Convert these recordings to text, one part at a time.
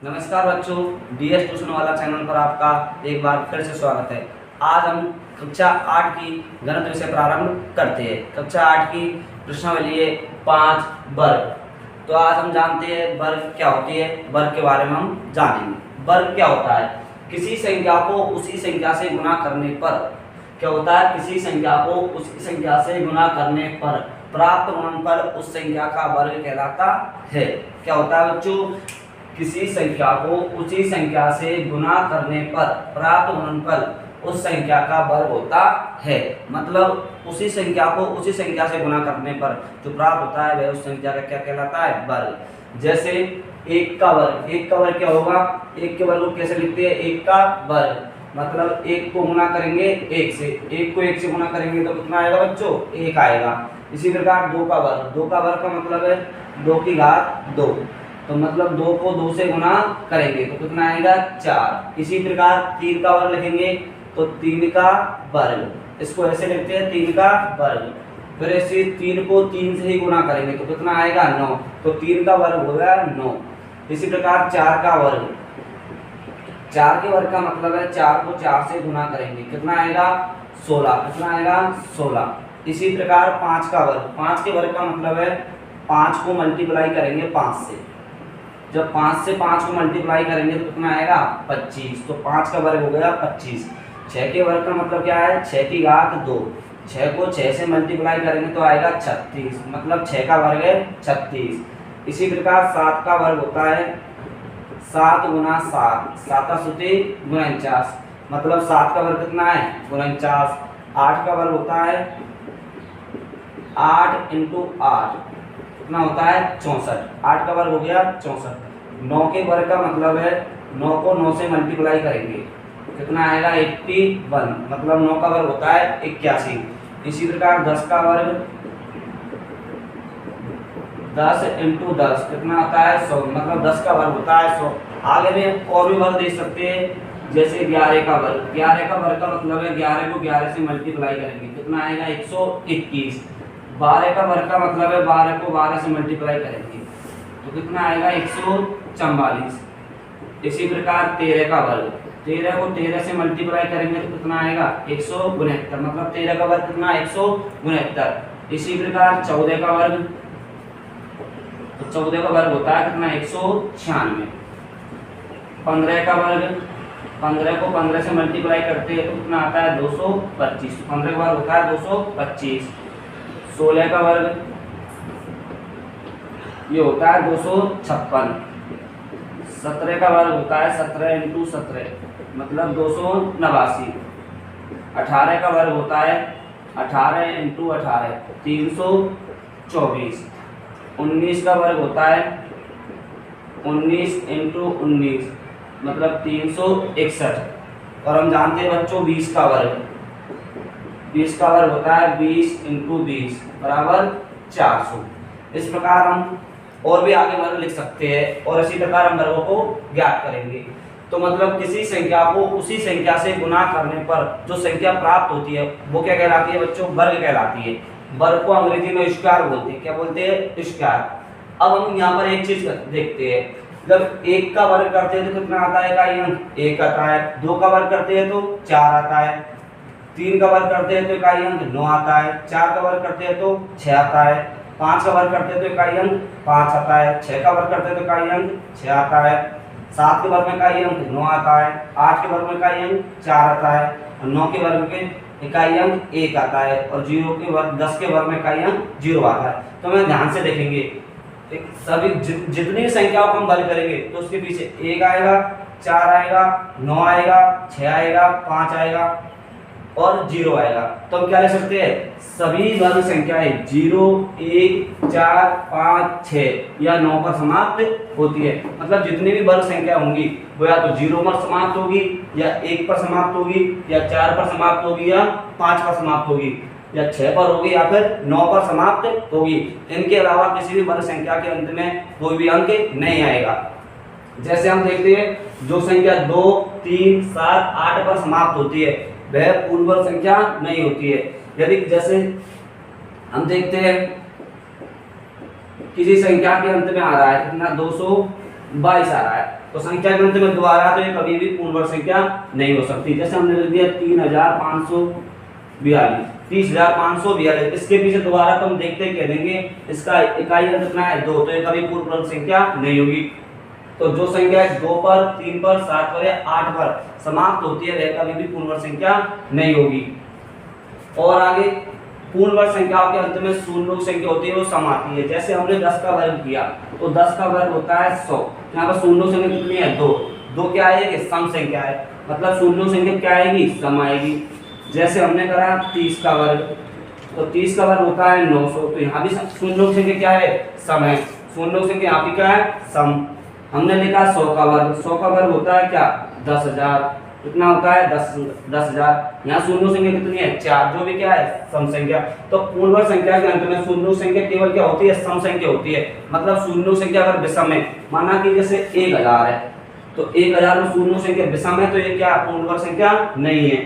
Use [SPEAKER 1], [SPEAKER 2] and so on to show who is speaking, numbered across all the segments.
[SPEAKER 1] नमस्कार बच्चों, DS tuition वाला चैनल पर आपका एक बार फिर से स्वागत है। आज हम कक्षा 8 की गणित विषय प्रारंभ करते हैं। कक्षा 8 की प्रश्नावली है 5 वर्ग। तो आज हम जानते हैं वर्ग क्या होती है। वर्ग के बारे में हम जानेंगे। वर्ग क्या होता है? किसी संख्या को उसी संख्या से गुणा करने पर क्या होता है? किसी संख्या को उसी संख्या से गुणा करने पर प्राप्त गुणनफल उस संख्या का वर्ग कहलाता है। क्या होता है बच्चों? किसी संख्या को उसी संख्या से गुणा करने पर प्राप्त गुणनफल उस संख्या का वर्ग होता है। मतलब उसी संख्या को उसी संख्या से गुणा करने पर जो प्राप्त होता है वह उस संख्या का क्या कहलाता है? वर्ग। जैसे एक का वर्ग क्या होगा? एक के वर्ग को कैसे लिखते हैं? एक का वर्ग मतलब एक को गुणा करेंगे एक से, एक को एक से गुणा करेंगे तो कितना आएगा बच्चों? एक आएगा। इसी प्रकार दो का वर्ग का मतलब है 2 की घात 2, तो मतलब 2 को 2 से गुणा करेंगे तो कितना आएगा? 4। इसी प्रकार 3 का वर्ग लिखेंगे तो 3 का वर्ग, इसको ऐसे लिखते हैं 3 का वर्ग। फिर ऐसे 3 को 3 से ही गुणा करेंगे तो कितना आएगा? 9, तो 3 का वर्ग हो गया 9। इसी प्रकार 4 का वर्ग, 4 के वर्ग का मतलब है 4 को 4 से गुणा करेंगे कितना आएगा? 16। कितना आएगा? 16। इसी प्रकार 5 का वर्ग, 5 के वर्ग का मतलब है 5 को मल्टीप्लाई करेंगे 5 से। जब 5 से 5 को मल्टीप्लाई करेंगे तो कितना आएगा? 25। तो 5 का वर्ग हो गया 25। 6 के वर्ग का मतलब क्या है? 6 की घात 2। 6 को 6 से मल्टीप्लाई करेंगे तो आएगा 36, मतलब 6 का वर्ग है 36। इसी प्रकार 7 का वर्ग होता है 7 गुना 7, 7 सुती 49, मतलब 7 का वर्ग कितना है? 49। 8 का वर्ग होता है 8 इंटू 8, कितना होता है? 64। 8 का वर्ग हो गया 64। 9 के वर्ग का मतलब है 9 को 9 से मल्टीप्लाई करेंगे कितना आएगा? 81, मतलब 9 का वर्ग होता है 81। इसी प्रकार 10 का वर्ग 10 इंटू 10 कितना आता है? 100, मतलब 10 का वर्ग होता है 100। आगे में और भी वर्ग देख सकते हैं, जैसे 11 का वर्ग। 11 का वर्ग का मतलब है 11 को 11 से मल्टीप्लाई करेंगे कितना आएगा? 121। 12 का वर्ग का मतलब है 12 को 12 से मल्टीप्लाई करेंगे तो कितना आएगा? 144। इसी प्रकार 13 का वर्ग, 13 को 13 से मल्टीप्लाई करेंगे तो कितना आएगा? 169, मतलब 13 का वर्ग कितना? 169। इसी प्रकार 14 का वर्ग, तो 14 का वर्ग होता है कितना? 196। 15 का वर्ग, 15 को 15 से मल्टीप्लाई करते हैं तो कितना आता है? 225। 15 का वर्ग होता है 225। 16 का वर्ग ये होता है 256। 17 का वर्ग होता है 17 इंटू 17, मतलब 289। 18 का वर्ग होता है 18 इंटू 18, 324। 19 का वर्ग होता है 19 इंटू 19, मतलब 361। और हम जानते हैं बच्चों 20 का वर्ग, 20 का वर्ग होता है 20 इंटू 20 बराबर 400। इस प्रकार हम और भी आगे वर्ग लिख सकते हैं और इसी प्रकार हम वर्गों को ज्ञात करेंगे। तो मतलब किसी संख्या को उसी संख्या से गुणा करने पर जो संख्या प्राप्त होती है वो क्या कहलाती है बच्चों? वर्ग कहलाती है। वर्ग को अंग्रेजी में स्क्वायर बोलते हैं। क्या बोलते हैं? स्क्वायर। अब हम यहाँ पर एक चीज देखते हैं, जब 1 का वर्ग करते हैं तो कितना आता है? इकाई अंक 1 आता है। 2 का वर्ग करते हैं तो 4 आता है। 3 का वर्ग करते हैं तो इकाई अंक 9 आता है। 4 का वर्ग करते हैं तो 6 आता है। 5 का वर्ग करते हैं तो इकाई अंक 5 आता है। 6 का वर्ग करते हैं तो इकाई अंक 6 आता है। 7 के वर्ग में इकाई अंक 9 आता है। 8 के वर्ग में इकाई अंक 4 आता है। और 9 के वर्ग में इकाई अंक 1 आता है। और 0 के वर्ग 10 के वर्ग में इकाई अंक 0 आता है। तो हमें ध्यान से देखेंगे सभी जितनी संख्याओं को हम वर्ग करेंगे तो उसके पीछे 1 आएगा, 4 आएगा, 9 आएगा, 6 आएगा, 5 आएगा और 0 आएगा। तो हम क्या ले सकते हैं? सभी वर्ग संख्याएं 0, 1, 4, 5, 6 या 9 पर समाप्त होती है। मतलब जितनी भी वर्ग संख्या होंगी वो या तो 0 पर समाप्त होगी, या 1 पर समाप्त होगी, या 4 पर समाप्त होगी, या 5 पर समाप्त होगी, या 6 पर होगी, या फिर 9 पर समाप्त होगी। इनके अलावा किसी भी वर्ग संख्या के अंत में कोई भी अंक नहीं आएगा। जैसे हम देखते हैं जो संख्या 2, 3, 7, 8 पर समाप्त होती है वह पूर्ण वर्ग संख्या नहीं होती है। यदि जैसे हम देखते हैं किसी संख्या के अंत में आ रहा है कितना? 22 आ रहा है। तो संख्या के अंत में 2 आ रहा है, तो ये कभी भी पूर्ण वर्ग संख्या नहीं हो सकती। जैसे हमने लिख दिया 3542, 30,542, इसके पीछे दोबारा तो हम देखते कह देंगे इसका इकाई अंक कितना है 2, तो ये कभी पूर्ण वर्ग संख्या नहीं होगी। तो जो संख्या 2 पर, 3 पर, 7 पर या 8 पर समाप्त होती है वह कभी भी पूर्ण वर्ग संख्या नहीं होगी। और आगे पूर्ण वर्ग संख्याओं के अंत में शून्य संख्या होती है वो सम आती है। जैसे हमने 10 का वर्ग किया तो 10 का वर्ग होता है 100। यहाँ पर शून्य संख्या कितनी है 2, 2 क्या है सम संख्या है, मतलब शून्य संख्या क्या आएगी सम आएगी। जैसे हमने करा 30 का वर्ग, तो 30 का वर्ग होता है 900, तो यहाँ भी शून्य संख्या क्या है सम है, शून्य संख्या यहाँ भी क्या है सम। हमने लिखा 100 का वर्ग, 100 का वर्ग होता है क्या 10,000, कितना होता है 10,000। यहाँ शून्य संख्या कितनी है 4, जो भी क्या है सम संख्या। तो पूर्ण वर्ग संख्या के अंत में शून्य संख्या केवल क्या होती है सम संख्या होती है, मतलब शून्य संख्या अगर विषम है, माना कि जैसे 1000 है तो 1000 में शून्य संख्या विषम है, तो ये क्या पूर्ण वर्ग संख्या नहीं है।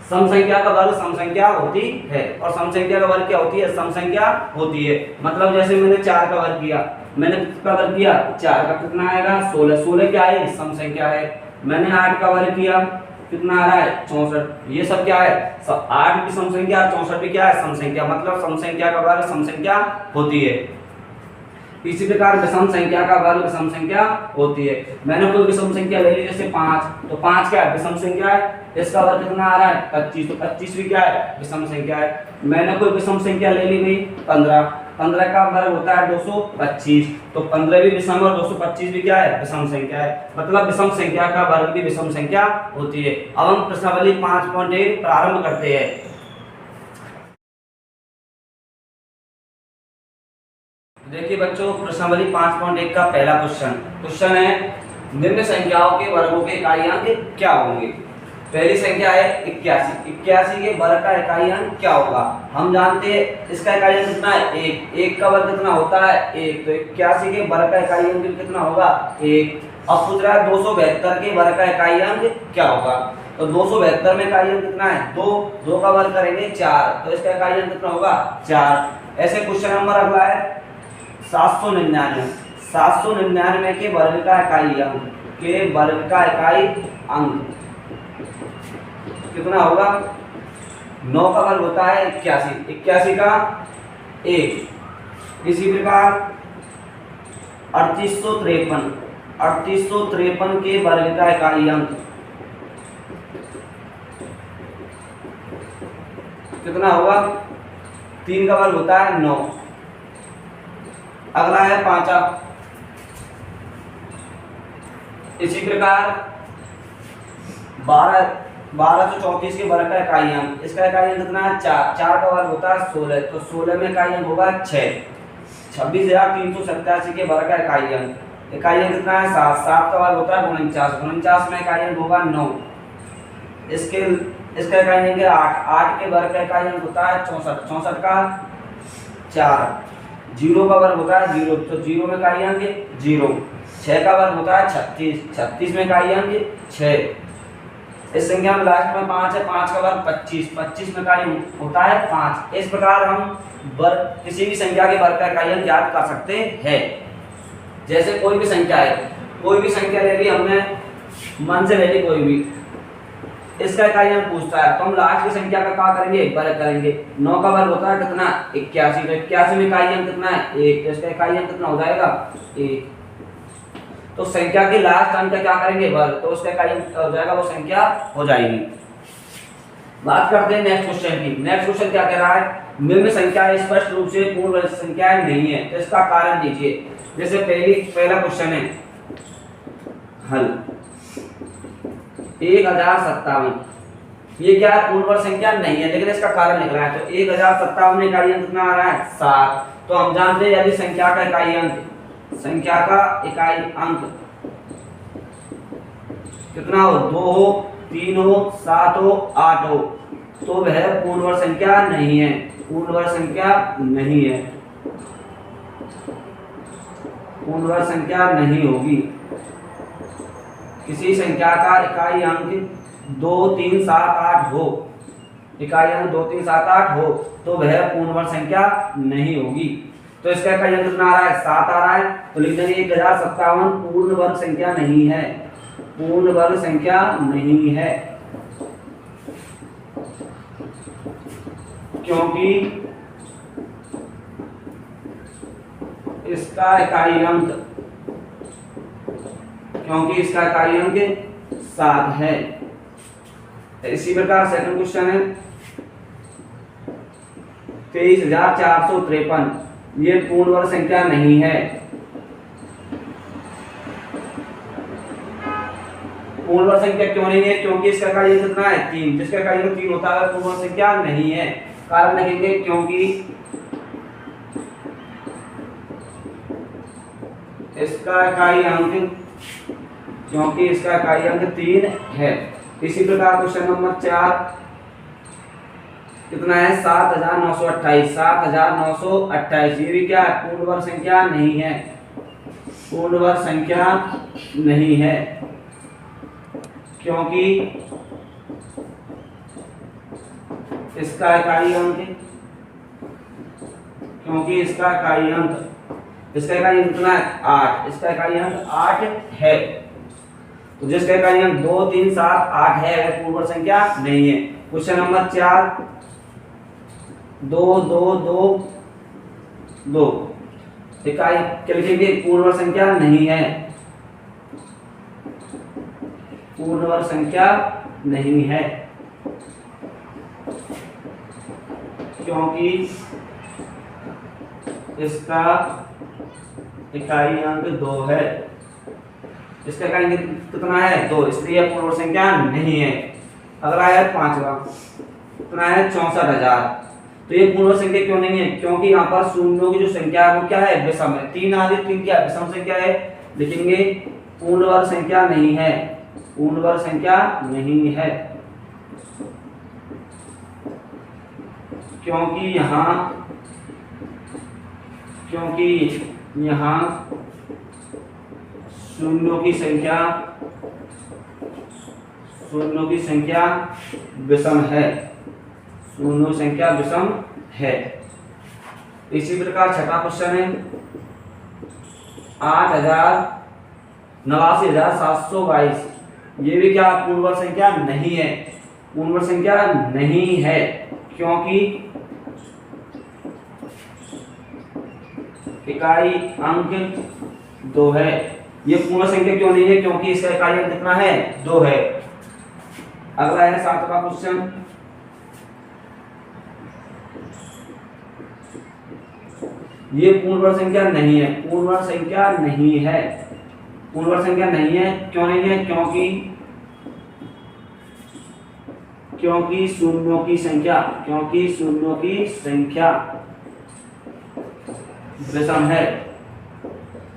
[SPEAKER 1] सम संख्या का वर्ग सम संख्या होती है और सम संख्या का वर्ग क्या होती है सम संख्या होती है। मतलब जैसे मैंने 4 का वर्ग किया, मैंने कितना वर्ग किया 4 का कितना आएगा 16, 16 क्या है सम संख्या है। मैंने 8 का वर्ग किया कितना आ रहा है 64, ये सब क्या है सब 8 भी सम संख्या और 64 भी क्या है सम संख्या, मतलब सम संख्या का वर्ग सम संख्या होती है। इसी प्रकार विषम संख्या का वर्ग विषम संख्या होती है। मैंने कोई विषम संख्या ले ली जैसे 5, तो 5 क्या है विषम संख्या है, इसका वर्ग कितना आ रहा है 25, तो 25 भी क्या है विषम संख्या है। मैंने कोई विषम संख्या ले ली भाई 15, 15 का वर्ग होता है 225, तो 15 भी विषम और 225 भी क्या है विषम संख्या है, मतलब विषम संख्या का वर्ग भी विषम संख्या होती है। अब हम प्रश्नावली 5.1 प्रारंभ करते हैं। देखिए बच्चों प्रश्नावली 5.1 का पहला क्वेश्चन है निम्न संख्याओं के वर्गों के इकाई अंक क्या होंगे। पहली संख्या है 81, 81 के वर्ग का इकाई अंक क्या होगा। हम जानते हैं इसका इकाई अंक कितना है 1, 1 का वर्ग कितना होता है 1, तो 81 के वर्ग का इकाई अंक कितना होगा 1। अब पूछ रहा है 272 के वर्ग का इकाई अंक क्या होगा, तो 272 में इकाई अंक कितना है 2, 2 का वर्ग करेंगे 4, तो इसका इकाई अंक कितना होगा 4। ऐसे क्वेश्चन नंबर अगला है 799, 799 के वर्ग का इकाई अंक कितना होगा 9 का वर्ग होता है 81, 81 का 1। इसी प्रकार 3853, 3853 के वर्ग का इकाई अंक कितना होगा 3 का वर्ग होता है 9। अगला है 5। इसी प्रकार 1234 के वर्ग का इकाई अंक, इसका इकाई अंक कितना है 4, 4 का वर्ग होता है 16, तो 16 में इकाई अंक होगा 6। 26,387 के वर्ग का इकाई अंक कितना है 7, 7 का वर्ग होता है 49, 49 में इकाई अंक होगा 9। इसका इकाई अंक 8, 8 के वर्ग का इकाई अंक होता है 64, 64 का 4। 0 का वर्ग होता है 0, तो 0 में इकाई अंक 0। 6 का वर्ग होता है 36, 36 में इकाई अंक 6। इस संख्या में लास्ट में 5 है, 5 का वर्ग 25, 25 में इकाई होता है 5। इस प्रकार हम वर्ग किसी भी संख्या के वर्ग का इकाई अंक ज्ञात कर सकते हैं। जैसे कोई भी संख्या है, कोई भी संख्या ले ली हमने मन से ले ली कोई भी, इसका इकाई अंक पूछता है तो हम लास्ट की संख्या का क्या करेंगे वर्ग करेंगे। 9 का वर्ग होता है कितना 81, तो 81 में इकाई अंक कितना है 1, तो इसका इकाई अंक कितना हो जाएगा 1। तो संख्या के लास्ट अंक का क्या करेंगे वर्ग, तो उसका इकाई अंक हो जाएगा वो संख्या हो जाएगी। बात करते हैं नेक्स्ट क्वेश्चन की। नेक्स्ट क्वेश्चन क्या कह रहा है निम्न संख्या स्पष्ट रूप से पूर्ण वर्ग संख्याएं नहीं है, तो इसका कारण दीजिए। जैसे पहला क्वेश्चन है हल 1057, ये क्या है पूर्ण वर्ग संख्या नहीं है, लेकिन इसका कारण लिख रहा है। तो 1057 में इकाई अंक कितना आ रहा है 7, तो हम जानते हैं यदि संख्या का इकाई अंक कितना हो 2 हो 3 हो 7 हो 8 हो, तो वह पूर्ण वर्ग संख्या नहीं है, पूर्ण वर्ग संख्या नहीं है, पूर्ण वर्ग संख्या नहीं होगी। किसी संख्या का इकाई अंक 2 3 7 8 हो, इकाई अंक 2 3 7 8 हो, तो वह पूर्ण वर्ग संख्या नहीं होगी। तो तो इसका इकाई अंक कितना आ रहा है 7 आ रहा है। तो लिख देंगे 1057 पूर्ण वर्ग संख्या नहीं है, पूर्ण वर्ग संख्या नहीं है, क्योंकि इसका इकाई अंक 7 है। इसी प्रकार सेकंड क्वेश्चन है 23,453, ये पूर्ण वर्ग संख्या नहीं है। पूर्ण वर्ग संख्या क्यों नहीं है? क्योंकि इसका इकाई अंक कितना है 3, जिसका इकाई अंक 3 होता है पूर्ण वर्ग संख्या नहीं है। कारण लिखेंगे क्योंकि इसका इकाई अंक 3 है। इसी प्रकार क्वेश्चन नंबर 4 कितना है 7,928, 7,928, ये भी क्या है पूर्ण वर्ग संख्या नहीं है, पूर्ण वर्ग संख्या नहीं है, क्योंकि इसका इकाई अंक कितना है 8, इसका इकाई अंक 8 है। तो जिसका इकाई अंक 2, 3, 7, 8 है वह पूर्ण वर्ग संख्या नहीं है। क्वेश्चन नंबर 4 2, 2, 2, 2 इकाई क्या लिखेंगे पूर्ण वर्ग संख्या नहीं है, पूर्ण वर्ग संख्या नहीं है, क्योंकि इसका इकाई अंक 2 है, इसका इकाई अंक कितना है 2, इसलिए पूर्ण वर्ग संख्या नहीं है। अगला है 5वां, कितना है 64,000। तो ये पूर्ण वर्ग संख्या क्यों नहीं है? क्योंकि यहाँ पर शून्यों की जो संख्या है वो क्या है विषम है, 3 आदि 3 क्या विषम संख्या है। लिखेंगे पूर्ण वर्ग संख्या नहीं है, पूर्ण वर्ग संख्या नहीं है, क्योंकि यहाँ शून्यों की संख्या विषम है, शून्यों की संख्या विषम है। इसी प्रकार छठा क्वेश्चन है 8,89,722, ये भी क्या पूर्ण वर्ग संख्या नहीं है, पूर्ण वर्ग संख्या नहीं है, क्योंकि इकाई अंक 2 है। ये पूर्ण संख्या क्यों नहीं है? क्योंकि इसका इकाई अंक कितना है 2 है। अगला है 7वां क्वेश्चन, ये पूर्ण वर्ग संख्या नहीं है, पूर्ण वर्ग संख्या नहीं है, पूर्ण वर्ग संख्या नहीं है। क्यों नहीं है? क्योंकि शून्यों की संख्या विषम है,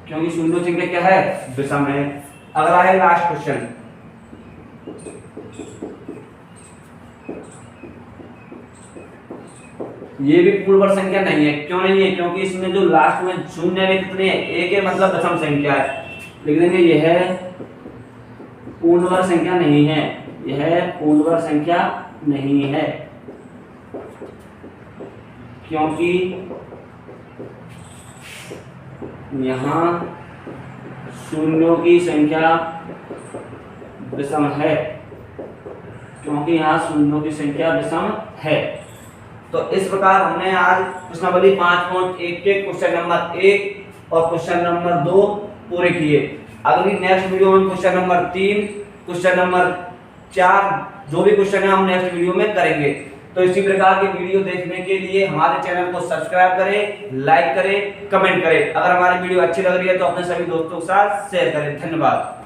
[SPEAKER 1] क्योंकि शून्यों की संख्या क्या है विषम है। अगला है लास्ट क्वेश्चन, ये भी पूर्ण वर्ग संख्या नहीं है। क्यों नहीं है? क्योंकि इसमें जो लास्ट में शून्य में कितने हैं, एक है, मतलब विषम संख्या है। लिख देंगे यह पूर्ण वर्ग संख्या नहीं है, यह पूर्ण वर्ग संख्या नहीं है, क्योंकि यहाँ शून्यों की संख्या विषम है, क्योंकि यहाँ शून्यों की संख्या विषम है। तो इस प्रकार हमने आज प्रश्नावली 5.1 के क्वेश्चन नंबर 1 और क्वेश्चन नंबर 2 पूरे किए। अगली नेक्स्ट वीडियो में क्वेश्चन नंबर 3, क्वेश्चन नंबर 4 जो भी क्वेश्चन है हम नेक्स्ट वीडियो में करेंगे। तो इसी प्रकार के वीडियो देखने के लिए हमारे चैनल को सब्सक्राइब करें, लाइक करें, कमेंट करें। अगर हमारी वीडियो अच्छी लग रही है तो अपने सभी दोस्तों के साथ शेयर करें। धन्यवाद।